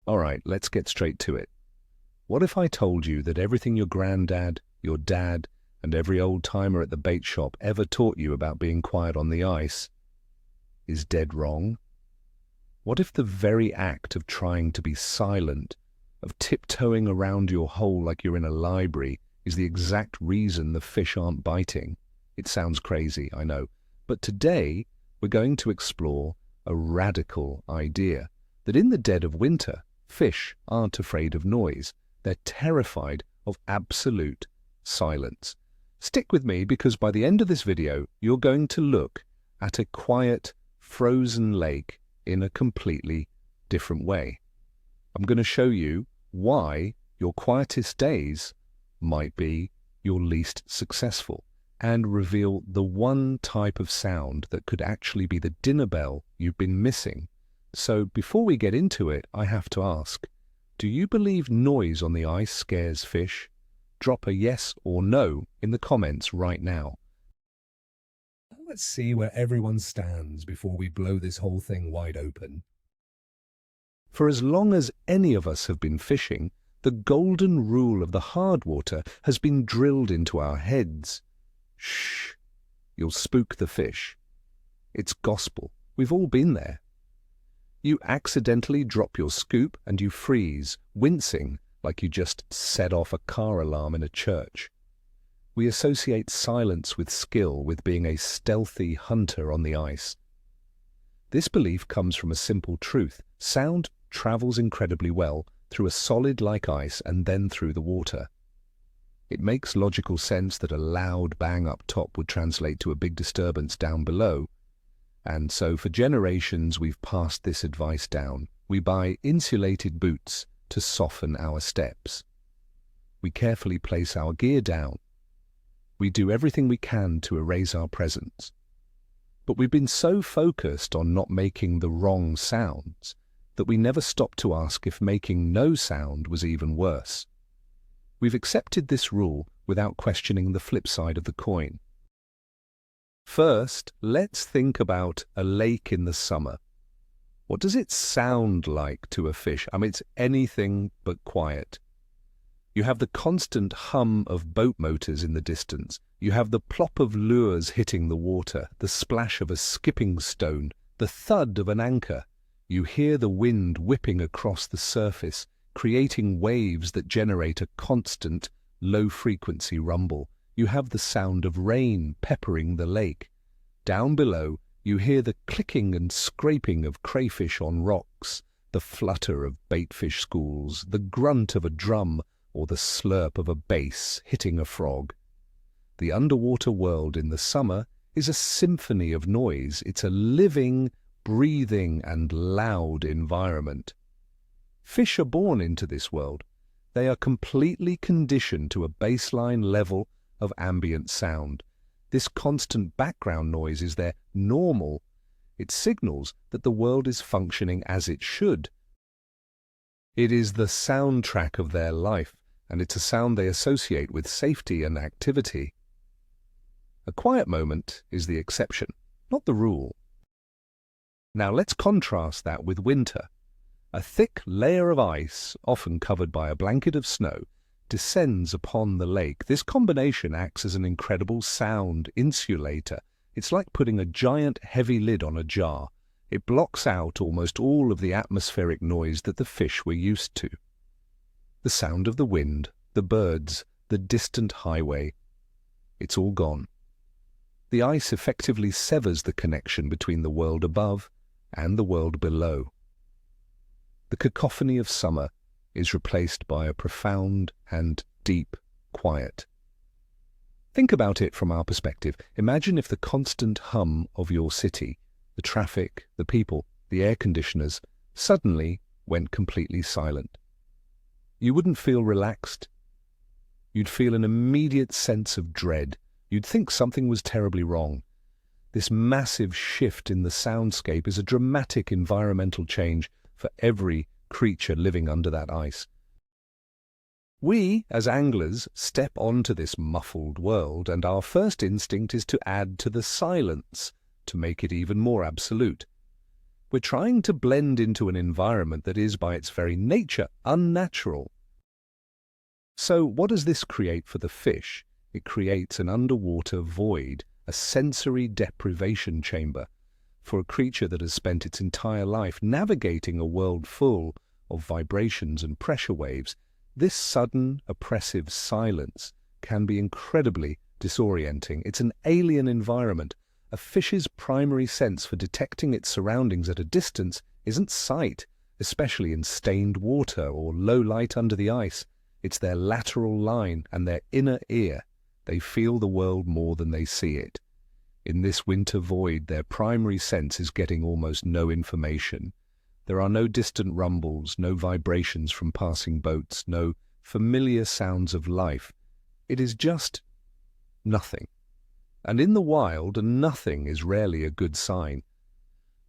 All right, let's get straight to it. What if I told you that everything your granddad, your dad, and every old-timer at the bait shop ever taught you about being quiet on the ice is dead wrong? What if the very act of trying to be silent, of tiptoeing around your hole like you're in a library, is the exact reason the fish aren't biting? It sounds crazy, I know, but today we're going to explore a radical idea that in the dead of winter, fish aren't afraid of noise. They're terrified of absolute silence. Stick with me because by the end of this video, you're going to look at a quiet, frozen lake in a completely different way. I'm going to show you why your quietest days might be your least successful and reveal the one type of sound that could actually be the dinner bell you've been missing. So before we get into it, I have to ask, do you believe noise on the ice scares fish? Drop a yes or no in the comments right now. Let's see where everyone stands before we blow this whole thing wide open. For as long as any of us have been fishing, the golden rule of the hard water has been drilled into our heads. Shh, you'll spook the fish. It's gospel. We've all been there. You accidentally drop your scoop and you freeze, wincing like you just set off a car alarm in a church. We associate silence with skill, with being a stealthy hunter on the ice. This belief comes from a simple truth. Sound travels incredibly well through a solid like ice and then through the water. It makes logical sense that a loud bang up top would translate to a big disturbance down below. And so for generations we've passed this advice down. We buy insulated boots to soften our steps. We carefully place our gear down. We do everything we can to erase our presence. But we've been so focused on not making the wrong sounds that we never stopped to ask if making no sound was even worse. We've accepted this rule without questioning the flip side of the coin. First, let's think about a lake in the summer. What does it sound like to a fish? I mean, it's anything but quiet. You have the constant hum of boat motors in the distance. You have the plop of lures hitting the water, the splash of a skipping stone, the thud of an anchor. You hear the wind whipping across the surface, creating waves that generate a constant, low-frequency rumble. You have the sound of rain peppering the lake. Down below, you hear the clicking and scraping of crayfish on rocks, the flutter of baitfish schools, the grunt of a drum, or the slurp of a bass hitting a frog. The underwater world in the summer is a symphony of noise. It's a living, breathing, and loud environment. Fish are born into this world. They are completely conditioned to a baseline level of ambient sound. This constant background noise is their normal. It signals that the world is functioning as it should. It is the soundtrack of their life, and it's a sound they associate with safety and activity. A quiet moment is the exception, not the rule. Now let's contrast that with winter. A thick layer of ice, often covered by a blanket of snow, descends upon the lake. This combination acts as an incredible sound insulator. It's like putting a giant heavy lid on a jar. It blocks out almost all of the atmospheric noise that the fish were used to. The sound of the wind, the birds, the distant highway, it's all gone. The ice effectively severs the connection between the world above and the world below. The cacophony of summer is replaced by a profound and deep quiet. Think about it from our perspective. Imagine if the constant hum of your city, the traffic, the people, the air conditioners, suddenly went completely silent. You wouldn't feel relaxed. You'd feel an immediate sense of dread. You'd think something was terribly wrong. This massive shift in the soundscape is a dramatic environmental change for every creature living under that ice. We, as anglers, step onto this muffled world, and our first instinct is to add to the silence, to make it even more absolute. We're trying to blend into an environment that is by its very nature unnatural. So what does this create for the fish? It creates an underwater void, a sensory deprivation chamber, for a creature that has spent its entire life navigating a world full of vibrations and pressure waves. This sudden, oppressive silence can be incredibly disorienting. It's an alien environment. A fish's primary sense for detecting its surroundings at a distance isn't sight, especially in stained water or low light under the ice. It's their lateral line and their inner ear. They feel the world more than they see it. In this winter void, their primary sense is getting almost no information. There are no distant rumbles, no vibrations from passing boats, no familiar sounds of life. It is just nothing. And in the wild, nothing is rarely a good sign.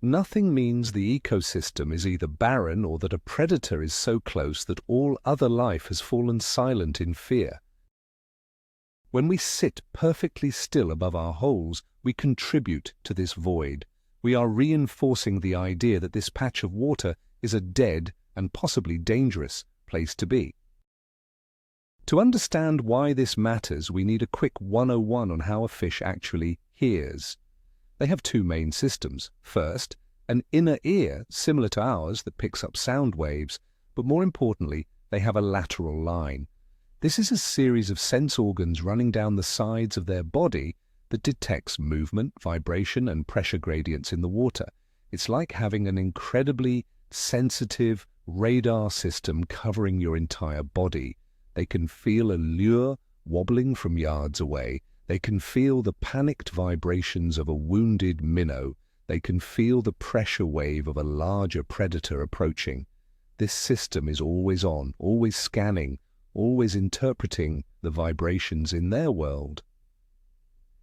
Nothing means the ecosystem is either barren or that a predator is so close that all other life has fallen silent in fear. When we sit perfectly still above our holes, we contribute to this void. We are reinforcing the idea that this patch of water is a dead and possibly dangerous place to be. To understand why this matters, we need a quick 101 on how a fish actually hears. They have two main systems. First, an inner ear similar to ours that picks up sound waves, but more importantly, they have a lateral line. This is a series of sense organs running down the sides of their body that detects movement, vibration, and pressure gradients in the water. It's like having an incredibly sensitive radar system covering your entire body. They can feel a lure wobbling from yards away. They can feel the panicked vibrations of a wounded minnow. They can feel the pressure wave of a larger predator approaching. This system is always on, always scanning, always interpreting the vibrations in their world.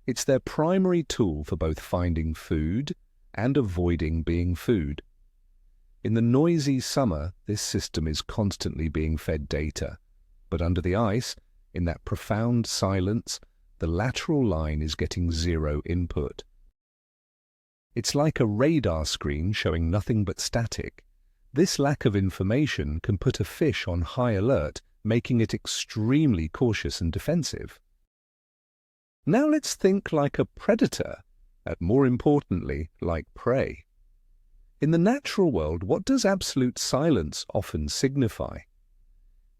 It's their primary tool for both finding food and avoiding being food. In the noisy summer, this system is constantly being fed data. But under the ice, in that profound silence, the lateral line is getting zero input. It's like a radar screen showing nothing but static. This lack of information can put a fish on high alert, making it extremely cautious and defensive. Now let's think like a predator, and more importantly, like prey. In the natural world, what does absolute silence often signify?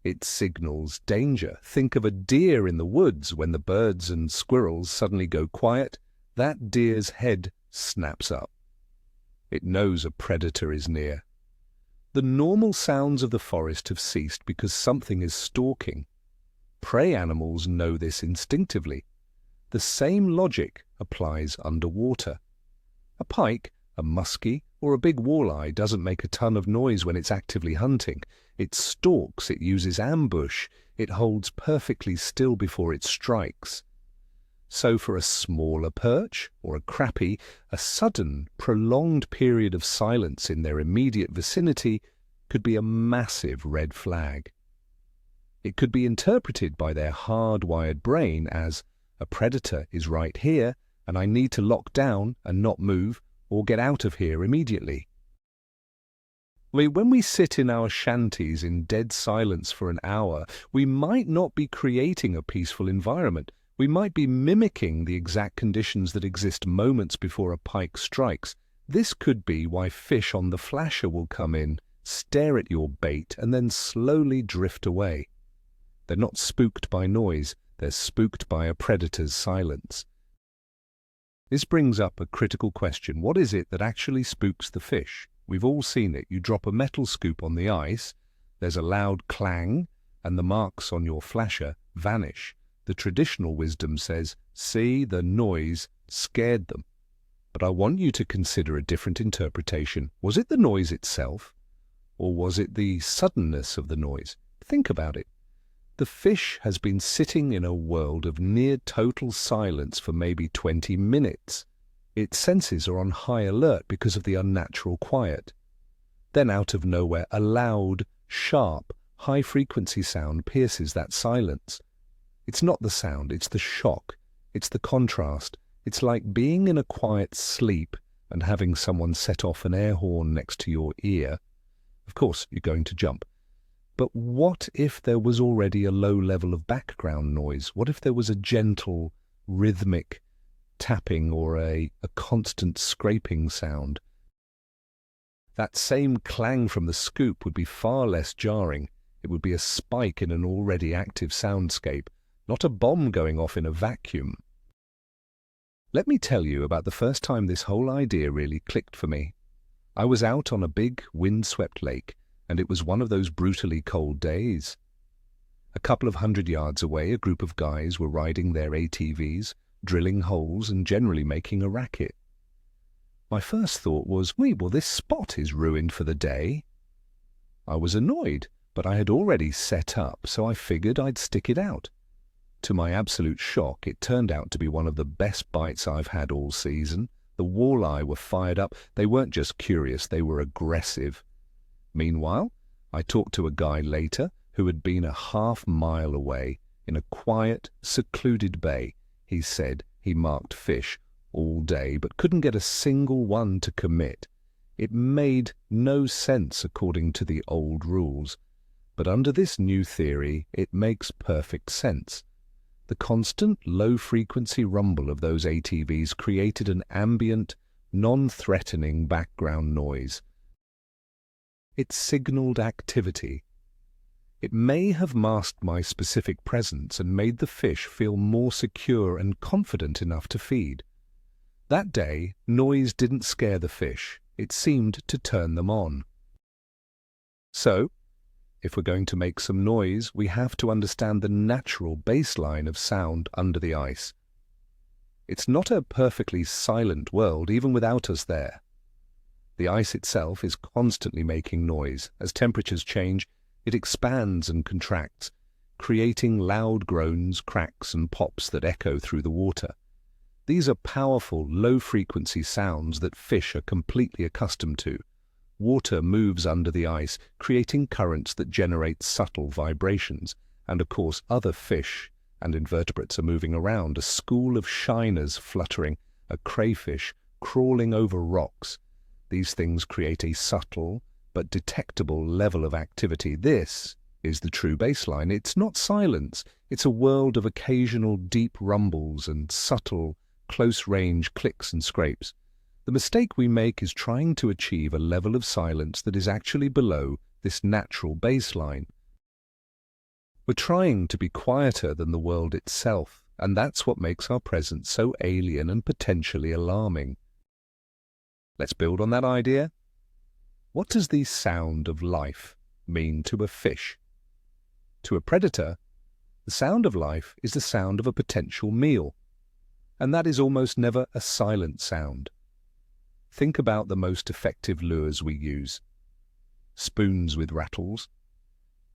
It signals danger. Think of a deer in the woods. When the birds and squirrels suddenly go quiet, that deer's head snaps up. It knows a predator is near. The normal sounds of the forest have ceased because something is stalking. Prey animals know this instinctively. The same logic applies underwater. A pike, a muskie, or a big walleye doesn't make a ton of noise when it's actively hunting. It stalks, it uses ambush, it holds perfectly still before it strikes. So for a smaller perch or a crappie, a sudden, prolonged period of silence in their immediate vicinity could be a massive red flag. It could be interpreted by their hardwired brain as, a predator is right here and I need to lock down and not move or get out of here immediately. When we sit in our shanties in dead silence for an hour, we might not be creating a peaceful environment. We might be mimicking the exact conditions that exist moments before a pike strikes. This could be why fish on the flasher will come in, stare at your bait, and then slowly drift away. They're not spooked by noise, they're spooked by a predator's silence. This brings up a critical question. What is it that actually spooks the fish? We've all seen it. You drop a metal scoop on the ice, there's a loud clang, and the marks on your flasher vanish. The traditional wisdom says, see, the noise scared them. But I want you to consider a different interpretation. Was it the noise itself? Or was it the suddenness of the noise? Think about it. The fish has been sitting in a world of near total silence for maybe 20 minutes. Its senses are on high alert because of the unnatural quiet. Then out of nowhere, a loud, sharp, high-frequency sound pierces that silence. It's not the sound, it's the shock, it's the contrast. It's like being in a quiet sleep and having someone set off an air horn next to your ear, of course you're going to jump. But what if there was already a low level of background noise? What if there was a gentle, rhythmic tapping or a constant scraping sound? That same clang from the scoop would be far less jarring. It would be a spike in an already active soundscape, not a bomb going off in a vacuum. Let me tell you about the first time this whole idea really clicked for me. I was out on a big, wind-swept lake, and it was one of those brutally cold days. A couple of 100 yards away, a group of guys were riding their ATVs, drilling holes and generally making a racket. My first thought was, well, this spot is ruined for the day. I was annoyed, but I had already set up, so I figured I'd stick it out. To my absolute shock, it turned out to be one of the best bites I've had all season. The walleye were fired up. They weren't just curious, they were aggressive. Meanwhile, I talked to a guy later who had been a half-mile away in a quiet, secluded bay. He said he marked fish all day but couldn't get a single one to commit. It made no sense according to the old rules. But under this new theory, it makes perfect sense. The constant low-frequency rumble of those ATVs created an ambient, non-threatening background noise. It signaled activity. It may have masked my specific presence and made the fish feel more secure and confident enough to feed. That day, noise didn't scare the fish. It seemed to turn them on. So, if we're going to make some noise, we have to understand the natural baseline of sound under the ice. It's not a perfectly silent world, even without us there. The ice itself is constantly making noise. As temperatures change, it expands and contracts, creating loud groans, cracks, and pops that echo through the water. These are powerful, low-frequency sounds that fish are completely accustomed to. Water moves under the ice, creating currents that generate subtle vibrations. And of course, other fish and invertebrates are moving around, a school of shiners fluttering, a crayfish crawling over rocks. These things create a subtle but detectable level of activity. This is the true baseline. It's not silence. It's a world of occasional deep rumbles and subtle, close-range clicks and scrapes. The mistake we make is trying to achieve a level of silence that is actually below this natural baseline. We're trying to be quieter than the world itself, and that's what makes our presence so alien and potentially alarming. Let's build on that idea. What does the sound of life mean to a fish? To a predator, the sound of life is the sound of a potential meal, and that is almost never a silent sound. Think about the most effective lures we use. Spoons with rattles,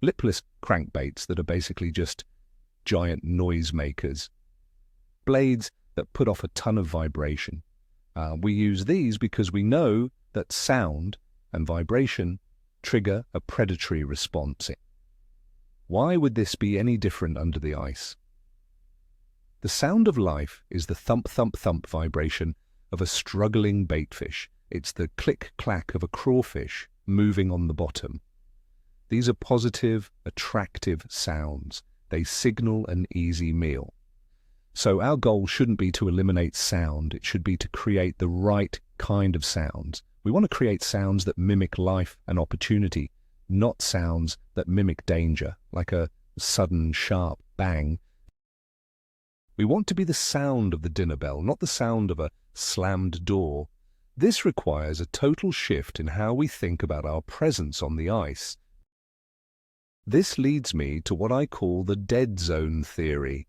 lipless crankbaits that are basically just giant noisemakers, blades that put off a ton of vibration. We use these because we know that sound and vibration trigger a predatory response. Why would this be any different under the ice? The sound of life is the thump-thump-thump vibration of a struggling baitfish. It's the click-clack of a crawfish moving on the bottom. These are positive, attractive sounds. They signal an easy meal. So our goal shouldn't be to eliminate sound. It should be to create the right kind of sounds. We want to create sounds that mimic life and opportunity, not sounds that mimic danger, like a sudden, sharp bang. We want to be the sound of the dinner bell, not the sound of a slammed door. This requires a total shift in how we think about our presence on the ice. This leads me to what I call the dead zone theory.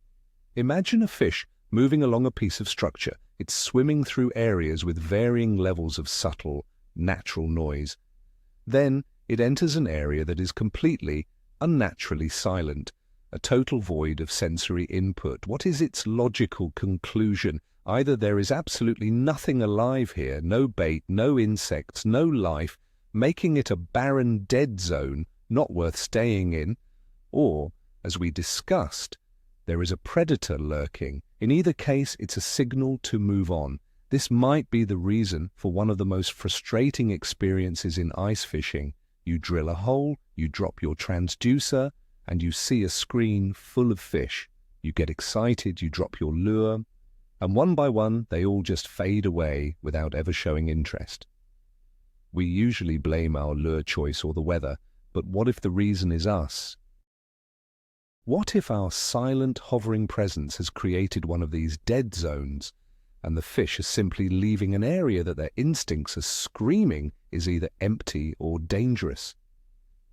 Imagine a fish moving along a piece of structure. It's swimming through areas with varying levels of subtle, natural noise. Then it enters an area that is completely, unnaturally silent, a total void of sensory input. What is its logical conclusion? Either there is absolutely nothing alive here, no bait, no insects, no life, making it a barren dead zone, not worth staying in, or, as we discussed, there is a predator lurking. In either case, it's a signal to move on. This might be the reason for one of the most frustrating experiences in ice fishing. You drill a hole, you drop your transducer, and you see a screen full of fish. You get excited, you drop your lure, and one by one they all just fade away without ever showing interest. We usually blame our lure choice or the weather, but what if the reason is us? What if our silent, hovering presence has created one of these dead zones, and the fish are simply leaving an area that their instincts are screaming is either empty or dangerous?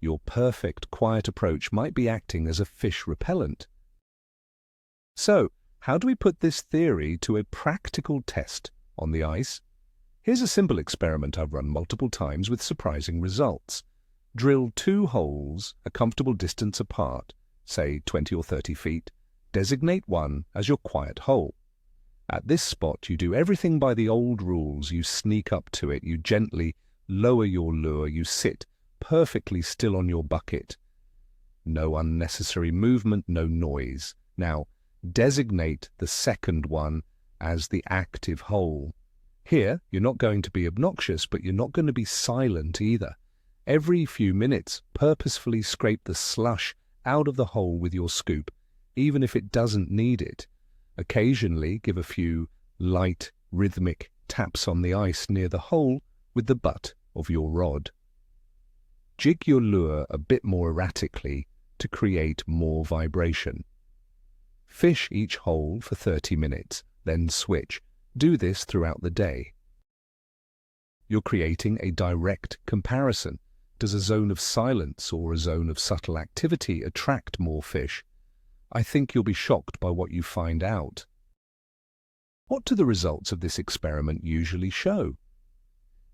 Your perfect, quiet approach might be acting as a fish repellent. So, how do we put this theory to a practical test on the ice? Here's a simple experiment I've run multiple times with surprising results. Drill 2 holes a comfortable distance apart, say 20 or 30 feet. Designate one as your quiet hole. At this spot, you do everything by the old rules. You sneak up to it, you gently lower your lure, you sit perfectly still on your bucket. No unnecessary movement, no noise. Now, designate the second one as the active hole. Here, you're not going to be obnoxious, but you're not going to be silent either. Every few minutes, purposefully scrape the slush out of the hole with your scoop, even if it doesn't need it. Occasionally, give a few light, rhythmic taps on the ice near the hole with the butt of your rod. Jig your lure a bit more erratically to create more vibration. Fish each hole for 30 minutes, then switch. Do this throughout the day. You're creating a direct comparison. Does a zone of silence or a zone of subtle activity attract more fish? I think you'll be shocked by what you find out. What do the results of this experiment usually show?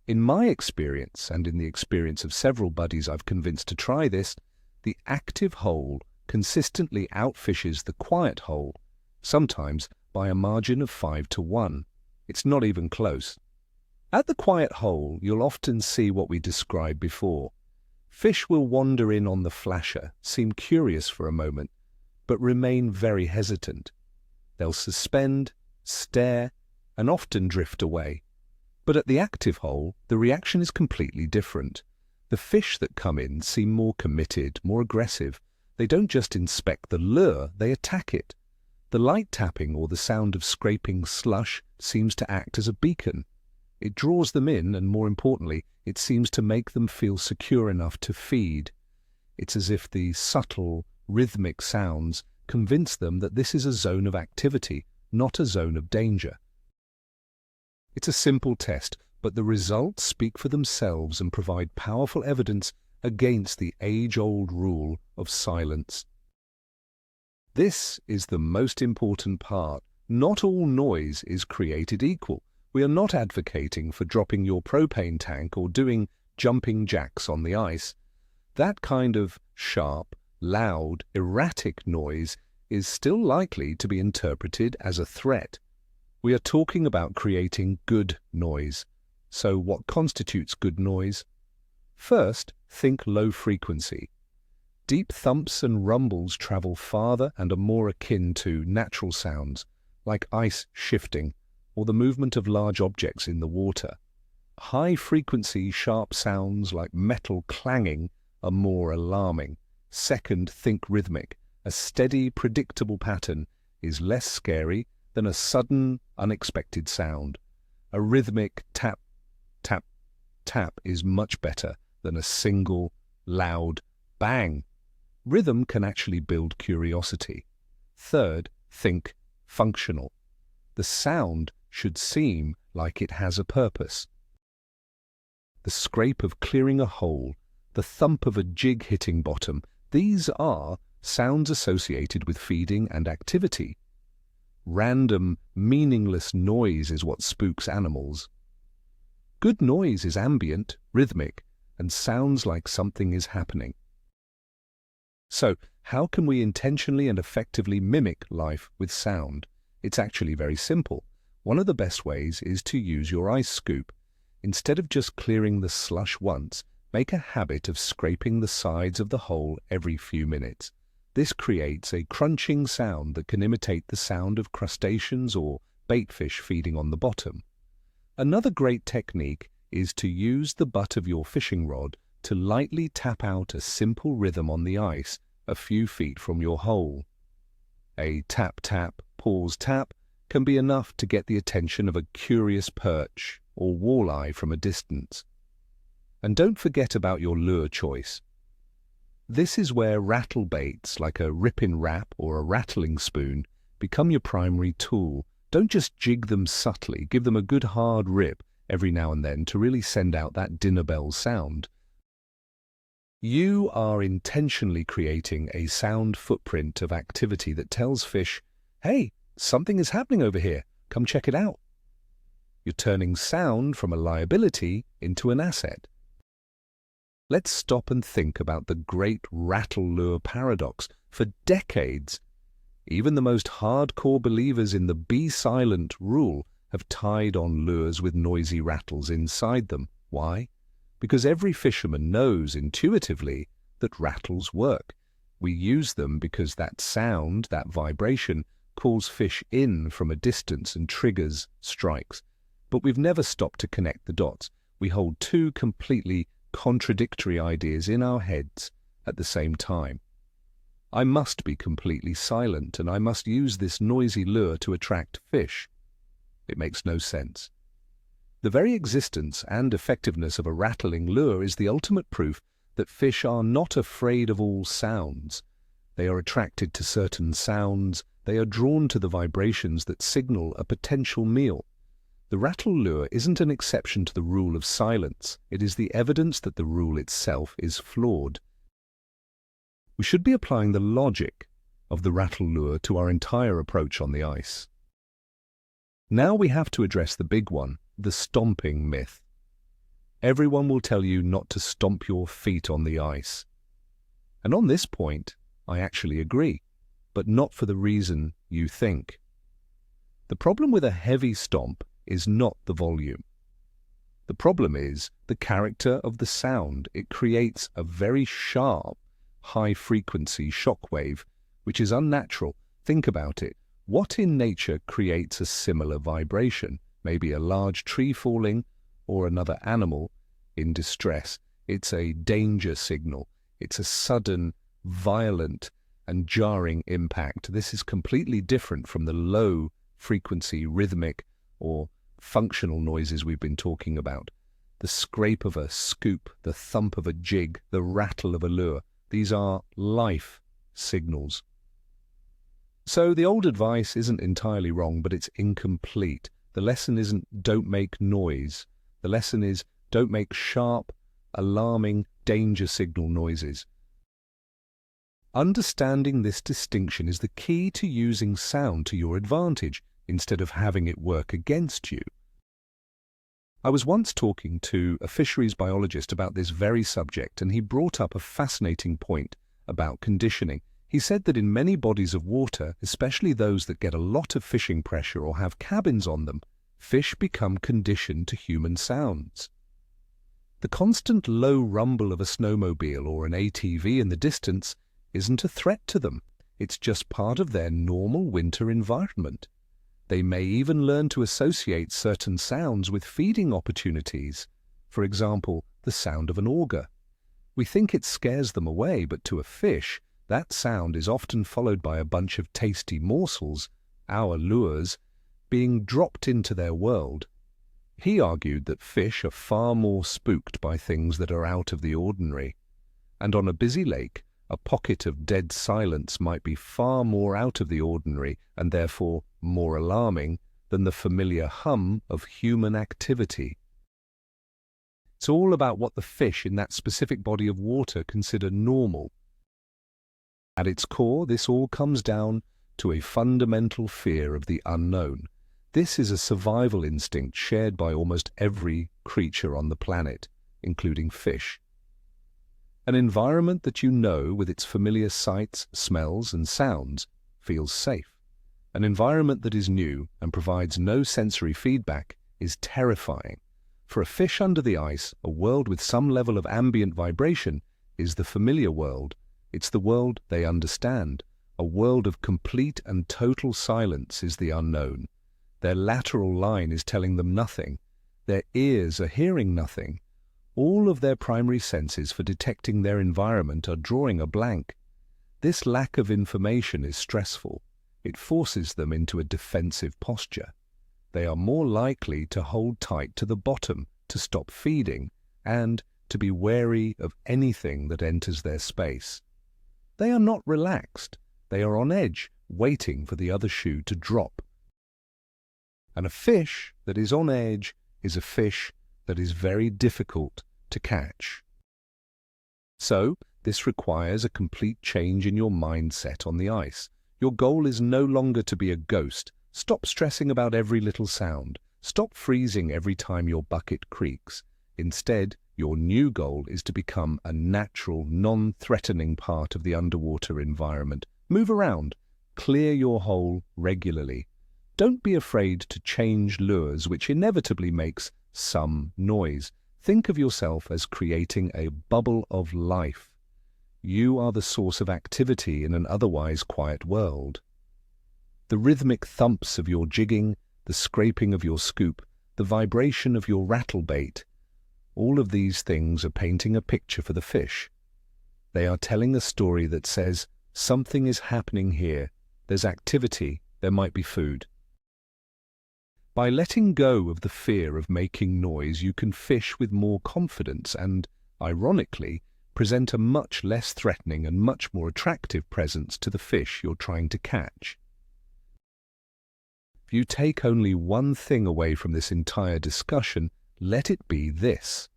In my experience, and in the experience of several buddies I've convinced to try this, the active hole consistently outfishes the quiet hole, sometimes by a margin of 5-1. It's not even close. At the quiet hole, you'll often see what we described before. Fish will wander in on the flasher, seem curious for a moment, but remain very hesitant. They'll suspend, stare, and often drift away. But at the active hole, the reaction is completely different. The fish that come in seem more committed, more aggressive. They don't just inspect the lure, they attack it. The light tapping or the sound of scraping slush seems to act as a beacon. It draws them in, and more importantly, it seems to make them feel secure enough to feed. It's as if the subtle, rhythmic sounds convince them that this is a zone of activity, not a zone of danger. It's a simple test, but the results speak for themselves and provide powerful evidence against the age-old rule of silence. This is the most important part. Not all noise is created equal. We are not advocating for dropping your propane tank or doing jumping jacks on the ice. That kind of sharp, loud, erratic noise is still likely to be interpreted as a threat. We are talking about creating good noise. So what constitutes good noise? First, think low frequency. Deep thumps and rumbles travel farther and are more akin to natural sounds, like ice shifting or the movement of large objects in the water. High-frequency, sharp sounds like metal clanging are more alarming. Second, think rhythmic. A steady, predictable pattern is less scary than a sudden, unexpected sound. A rhythmic tap, tap, tap is much better than a single, loud bang. Rhythm can actually build curiosity. Third, think functional. The sound should seem like it has a purpose. The scrape of clearing a hole, the thump of a jig hitting bottom, these are sounds associated with feeding and activity. Random, meaningless noise is what spooks animals. Good noise is ambient, rhythmic, and sounds like something is happening. So, how can we intentionally and effectively mimic life with sound? It's actually very simple. One of the best ways is to use your ice scoop. Instead of just clearing the slush once, make a habit of scraping the sides of the hole every few minutes. This creates a crunching sound that can imitate the sound of crustaceans or baitfish feeding on the bottom. Another great technique is to use the butt of your fishing rod to lightly tap out a simple rhythm on the ice a few feet from your hole. A tap-tap, pause-tap can be enough to get the attention of a curious perch or walleye from a distance. And don't forget about your lure choice. This is where rattle baits like a ripping rap or a rattling spoon become your primary tool. Don't just jig them subtly, give them a good hard rip every now and then to really send out that dinner bell sound. You are intentionally creating a sound footprint of activity that tells fish, hey, something is happening over here, come check it out. You're turning sound from a liability into an asset. Let's stop and think about the great rattle lure paradox. For decades, even the most hardcore believers in the be silent rule have tied on lures with noisy rattles inside them. Why? Because every fisherman knows intuitively that rattles work. We use them because that sound, that vibration, calls fish in from a distance and triggers strikes. But we've never stopped to connect the dots. We hold two completely contradictory ideas in our heads at the same time. I must be completely silent and I must use this noisy lure to attract fish. It makes no sense. The very existence and effectiveness of a rattling lure is the ultimate proof that fish are not afraid of all sounds. They are attracted to certain sounds. They are drawn to the vibrations that signal a potential meal. The rattle lure isn't an exception to the rule of silence. It is the evidence that the rule itself is flawed. We should be applying the logic of the rattle lure to our entire approach on the ice. Now we have to address the big one, the stomping myth. Everyone will tell you not to stomp your feet on the ice. And on this point, I actually agree, but not for the reason you think. The problem with a heavy stomp is not the volume. The problem is the character of the sound. It creates a very sharp, high-frequency shockwave, which is unnatural. Think about it. What in nature creates a similar vibration? Maybe a large tree falling or another animal in distress. It's a danger signal. It's a sudden, violent, and jarring impact. This is completely different from the low-frequency, rhythmic, or functional noises we've been talking about. The scrape of a scoop, the thump of a jig, the rattle of a lure. These are life signals. So the old advice isn't entirely wrong, but it's incomplete. The lesson isn't don't make noise. The lesson is don't make sharp, alarming, danger signal noises. Understanding this distinction is the key to using sound to your advantage instead of having it work against you. I was once talking to a fisheries biologist about this very subject, and he brought up a fascinating point about conditioning. He said that in many bodies of water, especially those that get a lot of fishing pressure or have cabins on them, fish become conditioned to human sounds. The constant low rumble of a snowmobile or an ATV in the distance isn't a threat to them. It's just part of their normal winter environment. They may even learn to associate certain sounds with feeding opportunities. For example, the sound of an auger. We think it scares them away, but to a fish, that sound is often followed by a bunch of tasty morsels, our lures, being dropped into their world. He argued that fish are far more spooked by things that are out of the ordinary. And on a busy lake, a pocket of dead silence might be far more out of the ordinary and therefore more alarming than the familiar hum of human activity. It's all about what the fish in that specific body of water consider normal. At its core, this all comes down to a fundamental fear of the unknown. This is a survival instinct shared by almost every creature on the planet, including fish. An environment that you know with its familiar sights, smells, and sounds feels safe. An environment that is new and provides no sensory feedback is terrifying. For a fish under the ice, a world with some level of ambient vibration is the familiar world. It's the world they understand. A world of complete and total silence is the unknown. Their lateral line is telling them nothing. Their ears are hearing nothing. All of their primary senses for detecting their environment are drawing a blank. This lack of information is stressful. It forces them into a defensive posture. They are more likely to hold tight to the bottom, to stop feeding, and to be wary of anything that enters their space. They are not relaxed. They are on edge, waiting for the other shoe to drop. And a fish that is on edge is a fish that is very difficult to catch. So, this requires a complete change in your mindset on the ice. Your goal is no longer to be a ghost. Stop stressing about every little sound. Stop freezing every time your bucket creaks. Instead, your new goal is to become a natural, non-threatening part of the underwater environment. Move around. Clear your hole regularly. Don't be afraid to change lures, which inevitably makes some noise. Think of yourself as creating a bubble of life. You are the source of activity in an otherwise quiet world. The rhythmic thumps of your jigging, the scraping of your scoop, the vibration of your rattle bait, all of these things are painting a picture for the fish. They are telling a story that says, something is happening here, there's activity, there might be food. By letting go of the fear of making noise, you can fish with more confidence and, ironically, present a much less threatening and much more attractive presence to the fish you're trying to catch. If you take only one thing away from this entire discussion, let it be this.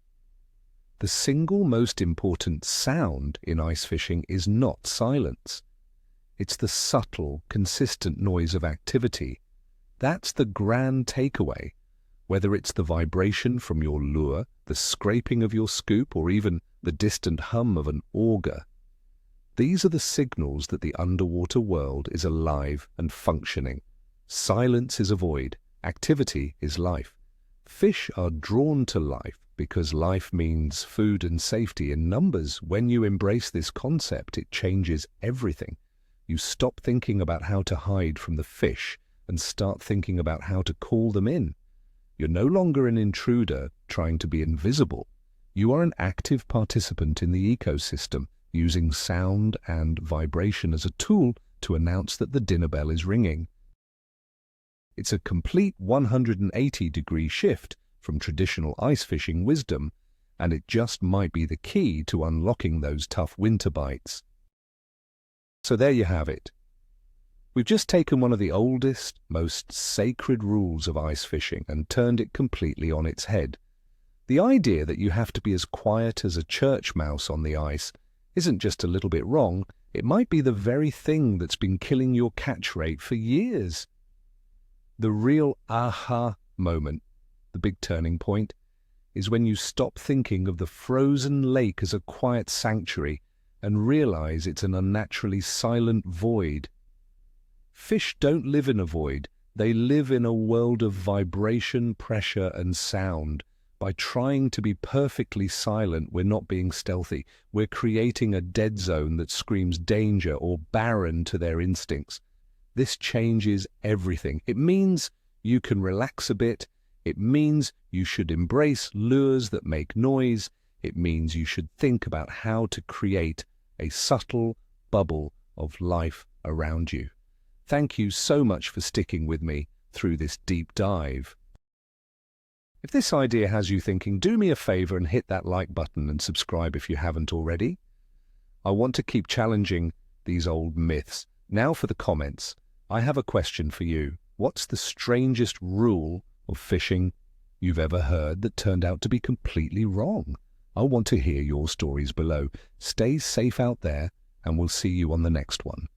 The single most important sound in ice fishing is not silence. It's the subtle, consistent noise of activity. That's the grand takeaway. Whether it's the vibration from your lure, the scraping of your scoop, or even the distant hum of an auger. These are the signals that the underwater world is alive and functioning. Silence is a void. Activity is life. Fish are drawn to life because life means food and safety in numbers. When you embrace this concept, it changes everything. You stop thinking about how to hide from the fish and start thinking about how to call them in. You're no longer an intruder trying to be invisible. You are an active participant in the ecosystem, using sound and vibration as a tool to announce that the dinner bell is ringing. It's a complete 180-degree shift from traditional ice fishing wisdom, and it just might be the key to unlocking those tough winter bites. So there you have it. We've just taken one of the oldest, most sacred rules of ice fishing and turned it completely on its head. The idea that you have to be as quiet as a church mouse on the ice isn't just a little bit wrong, it might be the very thing that's been killing your catch rate for years. The real aha moment, the big turning point, is when you stop thinking of the frozen lake as a quiet sanctuary and realize it's an unnaturally silent void. Fish don't live in a void, they live in a world of vibration, pressure, and sound. By trying to be perfectly silent, we're not being stealthy. We're creating a dead zone that screams danger or barren to their instincts. This changes everything. It means you can relax a bit. It means you should embrace lures that make noise. It means you should think about how to create a subtle bubble of life around you. Thank you so much for sticking with me through this deep dive. If this idea has you thinking, do me a favor and hit that like button and subscribe if you haven't already. I want to keep challenging these old myths. Now for the comments. I have a question for you. What's the strangest rule of fishing you've ever heard that turned out to be completely wrong? I want to hear your stories below. Stay safe out there, and we'll see you on the next one.